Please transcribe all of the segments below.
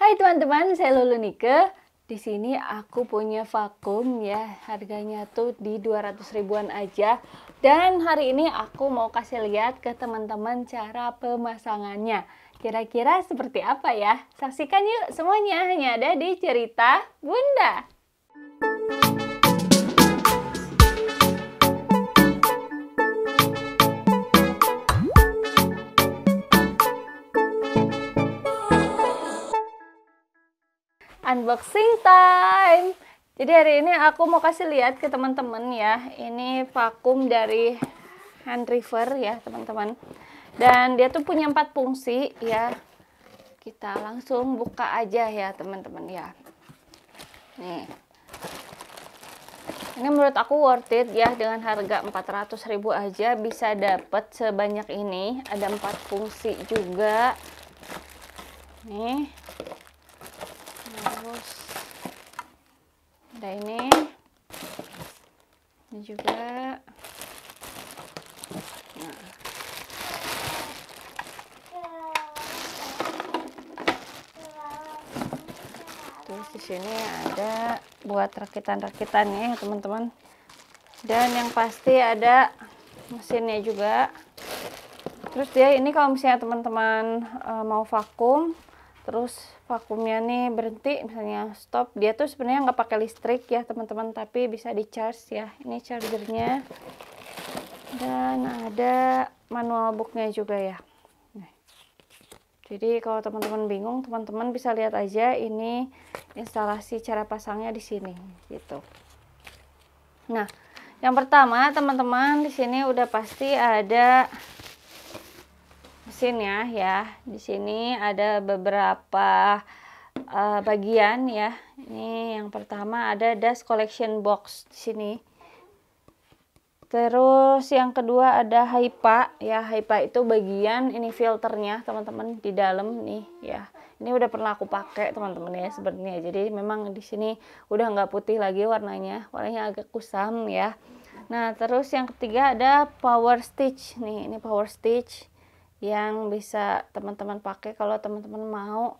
Hai teman-teman, saya Lulu Nike. Di sini aku punya vakum ya, harganya tuh di 200 ribuan aja. Dan hari ini aku mau kasih lihat ke teman-teman cara pemasangannya. Kira-kira seperti apa ya? Saksikan yuk semuanya, hanya ada di Cerita Bunda. Unboxing time. Jadi hari ini aku mau kasih lihat ke teman-teman ya. Ini vakum dari Hand River ya teman-teman. Dan dia tuh punya 4 fungsi ya. Kita langsung buka aja ya teman-teman ya. Nih. Ini menurut aku worth it ya, dengan harga 400 ribu aja bisa dapat sebanyak ini. Ada 4 fungsi juga. Nih. Terus ada ini juga. Nah. Terus di sini ada buat rakitan-rakitannya teman-teman. Dan yang pasti ada mesinnya juga. Terus dia ini kalau misalnya teman-teman mau vakum, terus vakumnya nih berhenti, misalnya stop, dia tuh sebenarnya nggak pakai listrik ya teman-teman, tapi bisa di charge ya. Ini chargernya. Dan ada manual booknya juga ya. Jadi kalau teman-teman bingung, teman-teman bisa lihat aja ini instalasi cara pasangnya di sini gitu. Nah, yang pertama teman-teman di sini udah pasti ada mesinnya ya. Di sini ada beberapa bagian ya. Ini yang pertama ada dust collection box di sini. Terus yang kedua ada HEPA ya. HEPA itu bagian ini filternya teman-teman di dalam nih ya. Ini udah pernah aku pakai teman-teman ya sebenarnya. Jadi memang di sini udah nggak putih lagi warnanya agak kusam ya. Nah terus yang ketiga ada power stitch nih. Ini power stitch yang bisa teman-teman pakai kalau teman-teman mau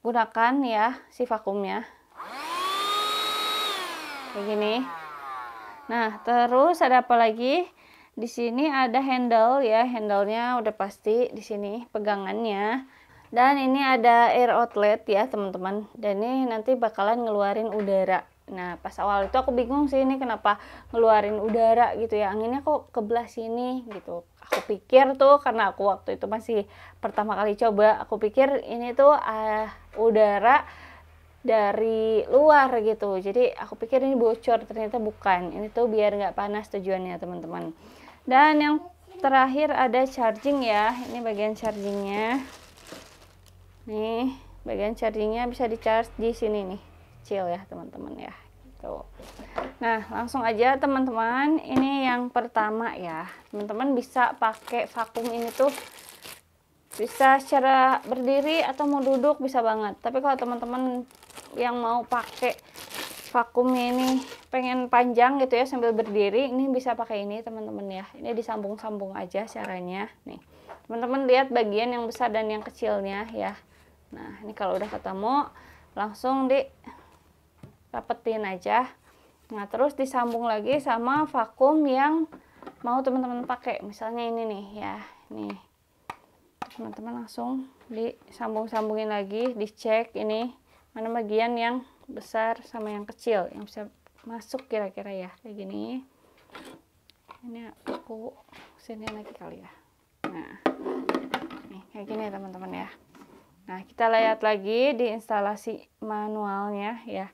gunakan ya si vakumnya kayak gini. Nah terus ada apa lagi? Di sini ada handle ya, handlenya udah pasti di sini pegangannya. Dan ini ada air outlet ya teman-teman. Dan ini nanti bakalan ngeluarin udara. Nah pas awal itu aku bingung sih ini kenapa ngeluarin udara gitu ya, anginnya kok kebelah sini gitu. Aku pikir tuh karena aku waktu itu masih pertama kali coba, aku pikir ini tuh udara dari luar gitu. Jadi aku pikir ini bocor, ternyata bukan. Ini tuh biar nggak panas tujuannya teman-teman. Dan yang terakhir ada charging ya. Ini bagian chargingnya. Nih bagian chargingnya bisa di charge di sini nih, kecil ya teman-teman ya. Gitu. Nah langsung aja teman-teman. Ini yang pertama ya. Teman-teman bisa pakai vakum ini tuh bisa secara berdiri atau mau duduk bisa banget. Tapi kalau teman-teman yang mau pakai vakumnya ini pengen panjang gitu ya sambil berdiri, ini bisa pakai ini teman-teman ya. Ini disambung-sambung aja caranya nih. Teman-teman lihat bagian yang besar dan yang kecilnya ya. Nah ini kalau udah ketemu langsung dirapetin aja. Nah terus disambung lagi sama vakum yang mau teman-teman pakai. Misalnya ini nih ya, nih teman-teman langsung disambung-sambungin lagi, dicek ini mana bagian yang besar sama yang kecil yang bisa masuk kira-kira ya, kayak gini. Ini aku sini lagi kali ya. Nah nih kayak gini teman-teman ya. Nah kita lihat lagi di instalasi manualnya ya.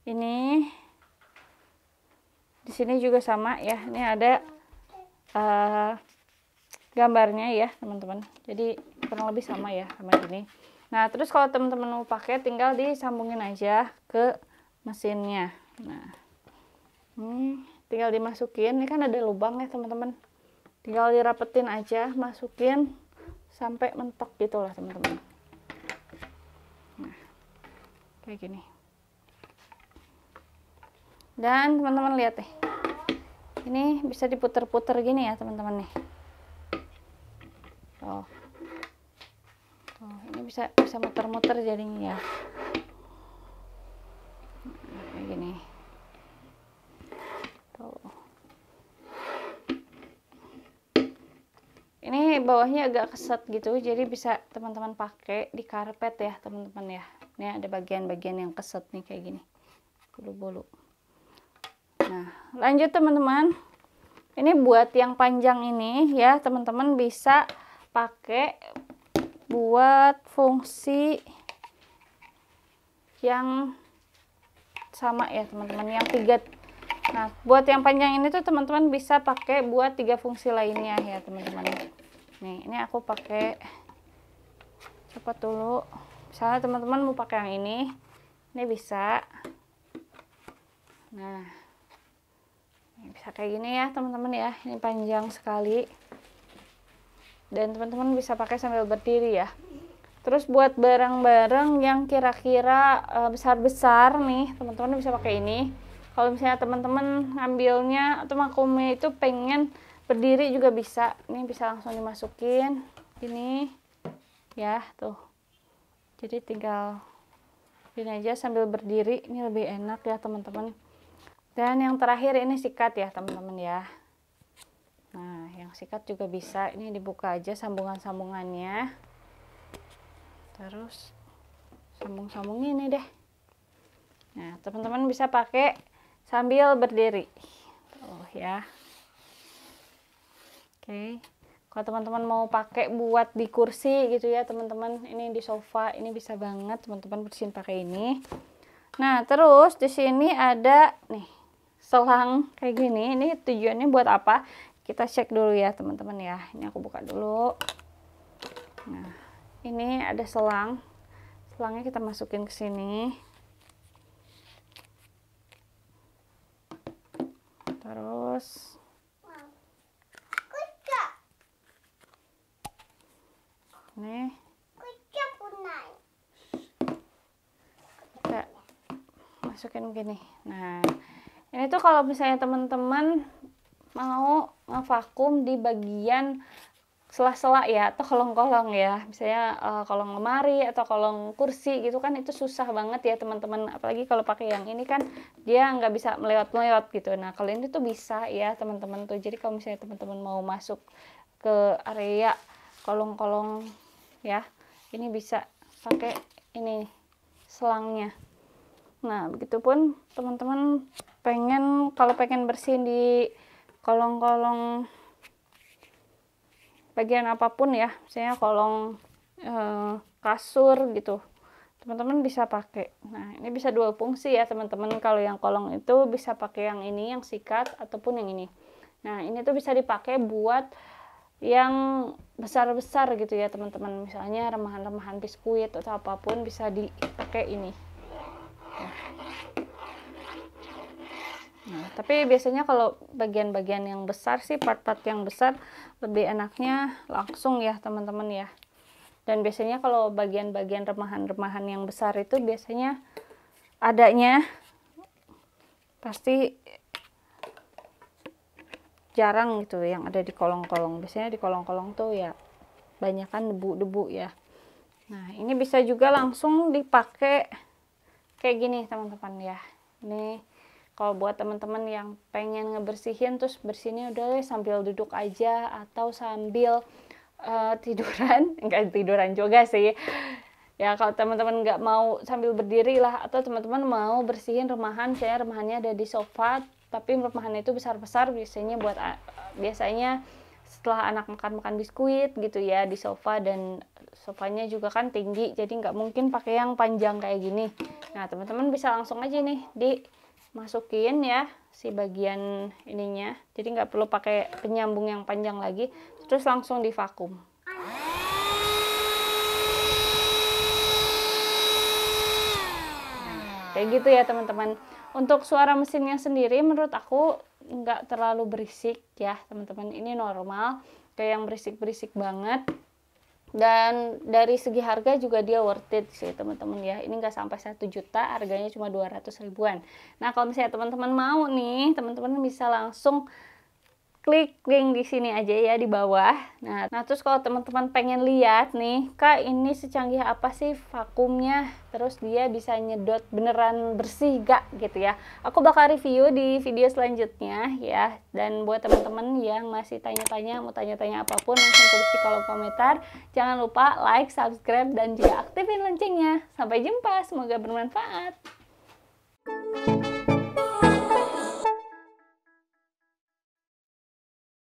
Ini di sini juga sama ya. Ini ada gambarnya ya teman-teman. Jadi kurang lebih sama ya sama ini. Nah terus kalau teman-teman mau pakai tinggal disambungin aja ke mesinnya. Nah ini tinggal dimasukin. Ini kan ada lubang ya teman-teman. Tinggal dirapetin aja, masukin sampai mentok gitu lah teman-teman. Nah kayak gini. Dan teman-teman lihat deh. Ini bisa diputer-puter gini ya teman-teman nih. Tuh, ini bisa muter-muter jadinya ya. Nah, kayak gini tuh. Ini bawahnya agak keset gitu, jadi bisa teman-teman pakai di karpet ya teman-teman ya. Ini ada bagian-bagian yang keset nih kayak gini, bulu-bulu. Nah lanjut teman-teman, ini buat yang panjang ini ya teman-teman bisa pakai buat fungsi yang sama ya teman-teman, yang 3. Nah buat yang panjang ini tuh teman-teman bisa pakai buat 3 fungsi lainnya ya teman-teman. Nih ini aku pakai cepat dulu. Misalnya teman-teman mau pakai yang ini bisa. Nah ini bisa kayak gini ya teman-teman ya, ini panjang sekali dan teman-teman bisa pakai sambil berdiri ya. Terus buat barang-barang yang kira-kira besar-besar nih teman-teman bisa pakai ini. Kalau misalnya teman-teman ngambilnya atau makumnya itu pengen berdiri juga bisa. Ini bisa langsung dimasukin ini ya tuh. Jadi tinggal ini aja sambil berdiri, ini lebih enak ya teman-teman. Dan yang terakhir ini sikat ya teman-teman ya. Nah yang sikat juga bisa, ini dibuka aja sambungan-sambungannya. Terus sambung-sambung ini deh. Nah teman-teman bisa pakai sambil berdiri tuh ya. Oke, kalau teman-teman mau pakai buat di kursi gitu ya teman-teman, ini di sofa ini bisa banget teman-teman bersihin pakai ini. Nah terus di sini ada nih selang kayak gini, ini tujuannya buat apa kita cek dulu ya teman-teman ya. Ini aku buka dulu. Nah ini ada selangnya kita masukin ke sini. Terus nih kita masukin begini. Nah ini tuh kalau misalnya teman-teman mau ngevakum di bagian sela-sela ya atau kolong-kolong ya, misalnya kolong lemari atau kolong kursi gitu kan, itu susah banget ya teman-teman, apalagi kalau pakai yang ini kan dia nggak bisa melewat-melewat gitu. Nah kalau ini tuh bisa ya teman-teman tuh, jadi kalau misalnya teman-teman mau masuk ke area kolong-kolong ya, ini bisa pakai ini selangnya. Nah begitupun teman-teman kalau pengen bersihin di kolong-kolong bagian apapun ya, misalnya kolong kasur gitu, teman-teman bisa pakai. Nah ini bisa 2 fungsi ya teman-teman. Kalau yang kolong itu bisa pakai yang ini, yang sikat, ataupun yang ini. Nah ini tuh bisa dipakai buat yang besar-besar gitu ya teman-teman, misalnya remahan-remahan biskuit atau apapun bisa dipakai ini ya. Nah, tapi biasanya kalau bagian-bagian yang besar sih, part-part yang besar lebih enaknya langsung ya teman-teman ya. Dan biasanya kalau bagian-bagian remahan-remahan yang besar itu biasanya adanya pasti jarang gitu yang ada di kolong-kolong. Biasanya di kolong-kolong tuh ya banyakan debu-debu ya. Nah ini bisa juga langsung dipakai kayak gini teman-teman ya. Ini kalau buat teman-teman yang pengen ngebersihin terus bersihnya udah sambil duduk aja atau sambil tiduran, enggak tiduran juga sih ya. Kalau teman-teman nggak mau sambil berdiri lah, atau teman-teman mau bersihin remahan, saya remahannya ada di sofa tapi remahan itu besar-besar, biasanya setelah anak makan biskuit gitu ya di sofa, dan sofanya juga kan tinggi jadi nggak mungkin pakai yang panjang kayak gini. Nah teman-teman bisa langsung aja nih dimasukin ya si bagian ininya, jadi nggak perlu pakai penyambung yang panjang lagi, terus langsung divakum. Kayak gitu ya teman-teman. Untuk suara mesinnya sendiri menurut aku nggak terlalu berisik ya teman-teman, ini normal, kayak yang berisik-berisik banget. Dan dari segi harga juga dia worth it sih teman-teman ya. Ini nggak sampai 1 juta, harganya cuma 200 ribuan. Nah kalau misalnya teman-teman mau nih, teman-teman bisa langsung klik link di sini aja ya di bawah. Nah terus kalau teman-teman pengen lihat nih, Kak ini secanggih apa sih vakumnya? Terus dia bisa nyedot beneran bersih gak gitu ya? Aku bakal review di video selanjutnya ya. Dan buat teman-teman yang masih tanya-tanya, mau tanya-tanya apapun, langsung tulis di kolom komentar. Jangan lupa like, subscribe, dan juga aktifin loncengnya. Sampai jumpa, semoga bermanfaat.